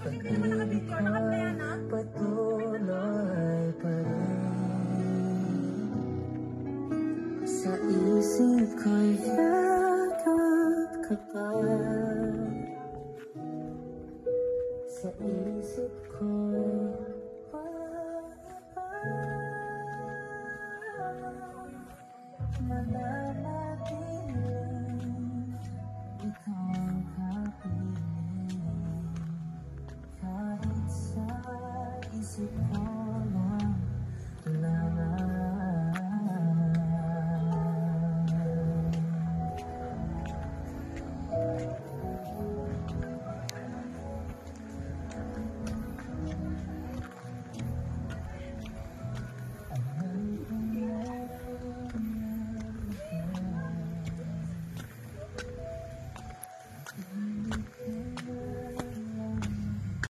Tapos hindi naman naka-picture, naka-playa na. Patuloy pa rin. Sa isip ko'y yakap ka pa. Sa isip ko'y wala pa. Nananatiling ikaw ang kapiling. Kahit sa isip ko